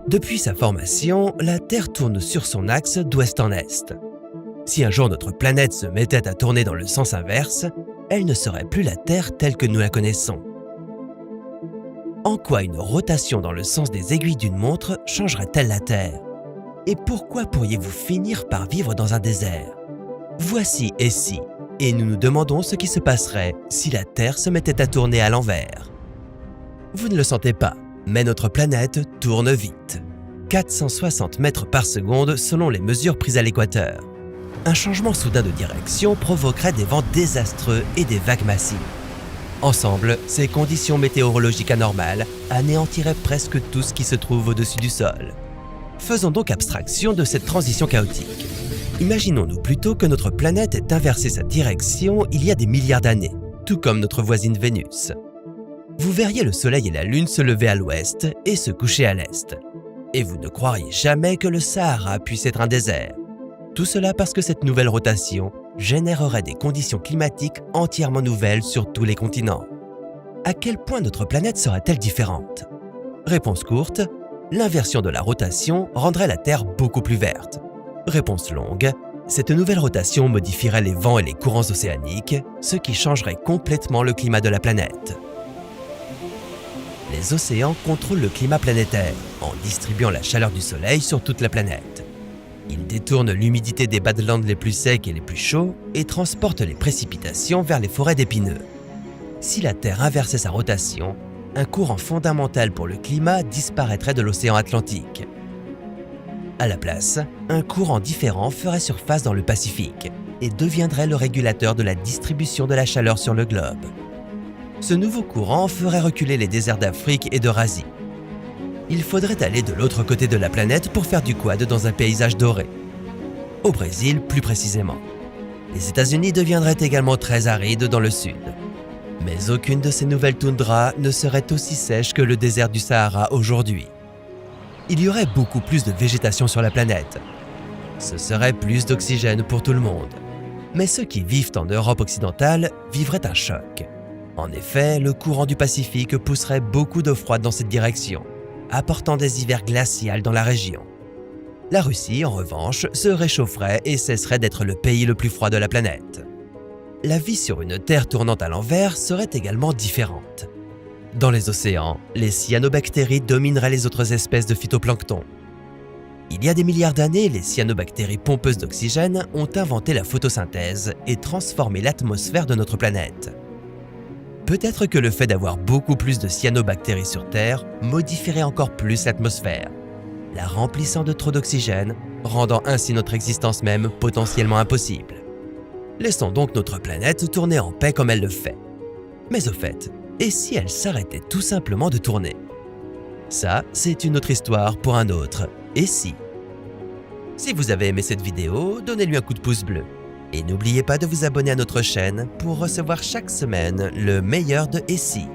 Depuis sa formation, la Terre tourne sur son axe d'ouest en est. Si un jour notre planète se mettait à tourner dans le sens inverse, elle ne serait plus la Terre telle que nous la connaissons. En quoi une rotation dans le sens des aiguilles d'une montre changerait-elle la Terre? Et pourquoi pourriez-vous finir par vivre dans un désert? Voici Et si, et nous nous demandons ce qui se passerait si la Terre se mettait à tourner à l'envers. Vous ne le sentez pas, mais notre planète tourne vite. 460 mètres par seconde selon les mesures prises à l'équateur. Un changement soudain de direction provoquerait des vents désastreux et des vagues massives. Ensemble, ces conditions météorologiques anormales anéantiraient presque tout ce qui se trouve au-dessus du sol. Faisons donc abstraction de cette transition chaotique. Imaginons-nous plutôt que notre planète ait inversé sa direction il y a des milliards d'années, tout comme notre voisine Vénus. Vous verriez le Soleil et la Lune se lever à l'ouest et se coucher à l'est. Et vous ne croiriez jamais que le Sahara puisse être un désert. Tout cela parce que cette nouvelle rotation générerait des conditions climatiques entièrement nouvelles sur tous les continents. À quel point notre planète serait-elle différente? Réponse courte, l'inversion de la rotation rendrait la Terre beaucoup plus verte. Réponse longue, cette nouvelle rotation modifierait les vents et les courants océaniques, ce qui changerait complètement le climat de la planète. Les océans contrôlent le climat planétaire en distribuant la chaleur du Soleil sur toute la planète. Ils détournent l'humidité des badlands les plus secs et les plus chauds et transportent les précipitations vers les forêts d'épineux. Si la Terre inversait sa rotation, un courant fondamental pour le climat disparaîtrait de l'océan Atlantique. À la place, un courant différent ferait surface dans le Pacifique et deviendrait le régulateur de la distribution de la chaleur sur le globe. Ce nouveau courant ferait reculer les déserts d'Afrique et d'Eurasie. Il faudrait aller de l'autre côté de la planète pour faire du quad dans un paysage doré. Au Brésil, plus précisément. Les États-Unis deviendraient également très arides dans le sud. Mais aucune de ces nouvelles toundras ne serait aussi sèche que le désert du Sahara aujourd'hui. Il y aurait beaucoup plus de végétation sur la planète. Ce serait plus d'oxygène pour tout le monde. Mais ceux qui vivent en Europe occidentale vivraient un choc. En effet, le courant du Pacifique pousserait beaucoup d'eau froide dans cette direction, apportant des hivers glaciaux dans la région. La Russie, en revanche, se réchaufferait et cesserait d'être le pays le plus froid de la planète. La vie sur une Terre tournant à l'envers serait également différente. Dans les océans, les cyanobactéries domineraient les autres espèces de phytoplancton. Il y a des milliards d'années, les cyanobactéries pompeuses d'oxygène ont inventé la photosynthèse et transformé l'atmosphère de notre planète. Peut-être que le fait d'avoir beaucoup plus de cyanobactéries sur Terre modifierait encore plus l'atmosphère, la remplissant de trop d'oxygène, rendant ainsi notre existence même potentiellement impossible. Laissons donc notre planète tourner en paix comme elle le fait. Mais au fait, et si elle s'arrêtait tout simplement de tourner? Ça, c'est une autre histoire pour un autre Et si. Si vous avez aimé cette vidéo, donnez-lui un coup de pouce bleu. Et n'oubliez pas de vous abonner à notre chaîne pour recevoir chaque semaine le meilleur de Et si.